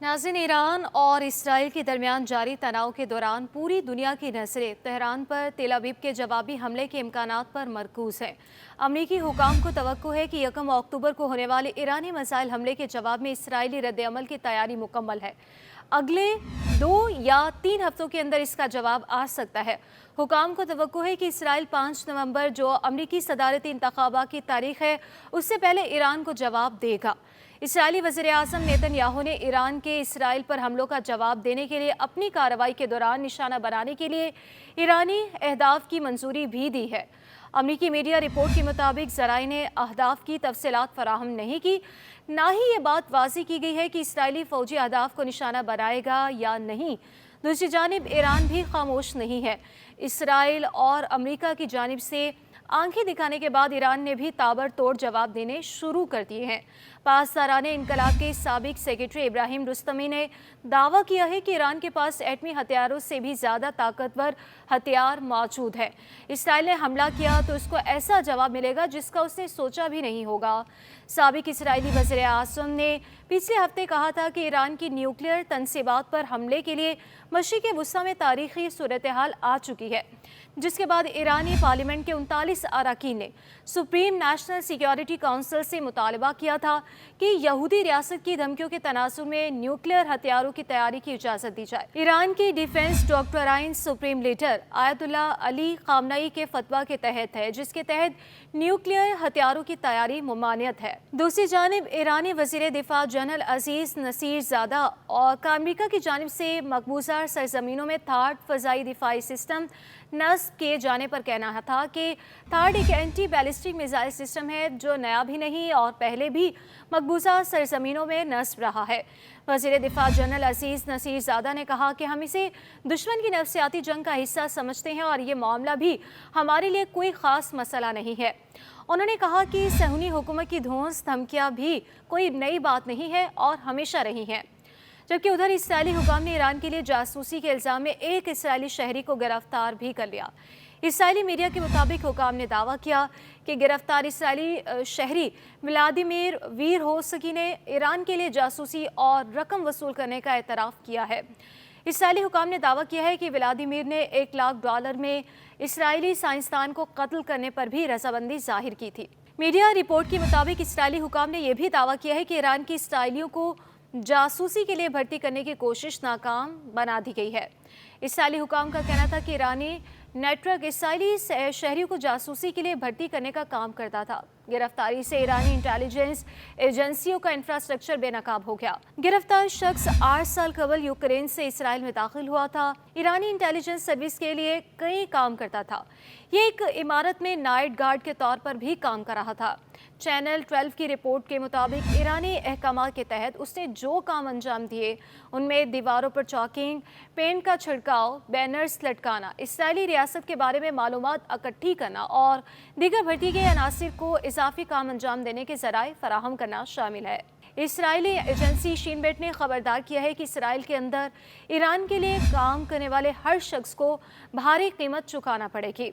नाज़रीन, ईरान और इसराइल के दरमियान जारी तनाव के दौरान पूरी दुनिया की नज़रें तेहरान पर तेल अवीव के जवाबी हमले के इम्कानात पर मरकूज हैं। अमरीकी हुकाम को तवक्को है कि 1 अक्टूबर को होने वाले ईरानी मिसाइल हमले के जवाब में इसराइली रद्द-ए-अमल की तैयारी मुकम्मल है। अगले 2 या 3 हफ्तों के अंदर इसका जवाब आ सकता है। हुकाम को तवक्को है कि इसराइल 5 नवंबर, जो अमरीकी सदारती इंतखाबात की तारीख है, उससे पहले ईरान को जवाब देगा। इसराइली वज़ीर-ए-आज़म नेतन्याहू ने ईरान के इसराइल पर हमलों का जवाब देने के लिए अपनी कार्रवाई के दौरान निशाना बनाने के लिए ईरानी अहदाफ की मंजूरी भी दी है। अमरीकी मीडिया रिपोर्ट के मुताबिक ज़राए ने अहदाफ की तफसीलात फराहम नहीं की, ना ही ये बात वाज़ेह की गई है कि इसराइली फ़ौजी अहदाफ को निशाना बनाएगा या नहीं। दूसरी जानिब ईरान भी खामोश नहीं है। इसराइल और अमरीका की जानिब से आंखें दिखाने के बाद ईरान ने भी ताबड़तोड़ जवाब देने शुरू कर दिए हैं। पासदारान इनकलाब के साबिक सेक्रेटरी इब्राहिम रुस्तमी ने दावा किया है कि ईरान के पास एटमी हथियारों से भी ज़्यादा ताकतवर हथियार मौजूद है। इसराइल ने हमला किया तो उसको ऐसा जवाब मिलेगा जिसका उसने सोचा भी नहीं होगा। साबिक इसराइली वज़ीर-ए-आज़म ने पिछले हफ्ते कहा था कि ईरान की न्यूक्लियर तनसीबात पर हमले के लिए मशरिक़ वुस्ता में तारीख़ी सूरत हाल आ चुकी है, जिसके बाद ईरानी पार्लियामेंट के 39 अरकान ने सुप्रीम नेशनल सिक्योरिटी काउंसिल से मुतालबा किया था कि यहूदी रियासत की धमकियों के तनासुर में न्यूक्लियर हथियारों की तैयारी की इजाज़त दी जाए। ईरान की defence doctrine supreme leader Ayatollah Ali खामनई के फतवा के तहत है, जिसके तहत न्यूक्लियर हथियारों की तैयारी मुमानियत है। दूसरी जानिब ईरानी वज़ीर दिफा जनरल अजीज नसीरजादा और अमेरिका की जानिब से मकबूजा सरजमीनों में थार्ड फ़ज़ाई दिफाई सिस्टम नस्ब किए जाने पर कहना था कि थार्ड एक एंटी बैलिस्टिक मिसाइल सिस्टम है जो नया भी नहीं और पहले भी मकबूजा सरजमीनों में नस्ब रहा है। वज़ीर दिफा जनरल अजीज नसीरजादा ने कहा कि हम इसे दुश्मन की नफ्सियाती जंग का हिस्सा समझते हैं और ये मामला भी हमारे लिए कोई ख़ास मसला नहीं है। उन्होंने कहा कि सहूनी हुकूमत की धौंस धमकियाँ भी कोई नई बात नहीं है और हमेशा रही हैं। जबकि उधर इसराइली हुकाम ने ईरान के लिए जासूसी के इल्ज़ाम में एक इसराइली शहरी को गिरफ्तार भी कर लिया। इसराइली मीडिया के मुताबिक हुकाम ने दावा किया कि गिरफ्तार इसराइली शहरी व्लादिमीर वीरहोस्की ने ईरान के लिए जासूसी और रकम वसूल करने का एतराफ़ किया है। इसराइली हुकाम ने दावा किया है कि व्लादिमीर ने $1 लाख में इसराइली साइंसदान को कत्ल करने पर भी रजामंदी जाहिर की थी। मीडिया रिपोर्ट के मुताबिक इसराइली हुकाम ने यह भी दावा किया है कि ईरान की इसराइलियों को जासूसी के लिए भर्ती करने की कोशिश नाकाम बना दी गई है। इसराइली हुकाम का कहना था कि ईरानी नेटवर्क इसराइली शहरियों को जासूसी के लिए भर्ती करने का काम करता था। गिरफ्तारी से ईरानी इंटेलिजेंस एजेंसियों का इंफ्रास्ट्रक्चर बेनकाब हो गया। गिरफ्तार शख्स 8 साल कबल यूक्रेन से इसराइल में दाखिल हुआ था। ईरानी इंटेलिजेंस सर्विस के लिए कई काम करता था। ये एक इमारत में नाइट गार्ड के तौर पर भी काम कर रहा था। चैनल 12 की रिपोर्ट के मुताबिक ईरानी अहकाम के तहत उसने जो काम अंजाम दिए उनमें दीवारों पर चॉकिंग, पेंट का छिड़काव, बैनर्स लटकाना, इसराइली रियासत के बारे में मालूमात इकट्ठी करना और दीगर भर्ती के अनासिर को इजाफी काम अंजाम देने के ज़राए फराहम करना शामिल है। इसराइली एजेंसी शीन बेट ने खबरदार किया है कि इसराइल के अंदर ईरान के लिए काम करने वाले हर शख्स को भारी कीमत चुकाना पड़ेगी।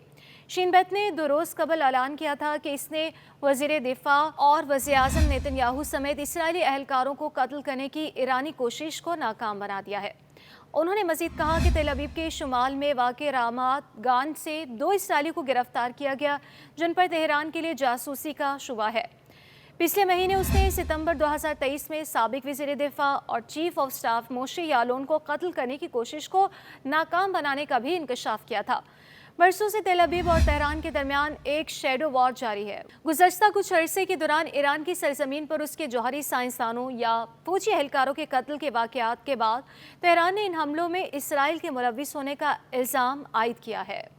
शीन बेट ने 2 रोज़ कबल ऐलान किया था कि इसने वज़ीर दिफा और वज़ीर-ए-आज़म नेतन्याहू समेत इसराइली अहलकारों को कत्ल करने की ईरानी कोशिश को नाकाम बना दिया है। उन्होंने मज़ीद कहा कि तेल अवीव के शुमाल में वाक़े रामात गान से 2 इसराइली को गिरफ्तार किया गया, जिन पर तेहरान के लिए जासूसी का शुबा है। पिछले महीने उसने सितंबर 2023 में साबिक वज़ीर दिफा और चीफ ऑफ स्टाफ मोशे यालोन को कत्ल करने की कोशिश को नाकाम बनाने का भी इंकशाफ किया था। बरसों से तेल अवीव और तेहरान के दरमियान एक शैडो वॉर जारी है। गुज़श्ता कुछ अरसे के दौरान ईरान की सरजमीन पर उसके जौहरी साइंसदानों या फौजी एहलकारों के कत्ल के वाक़यात के बाद तेहरान ने इन हमलों में इसराइल के मुलव्विस होने का इल्ज़ाम आयद किया है।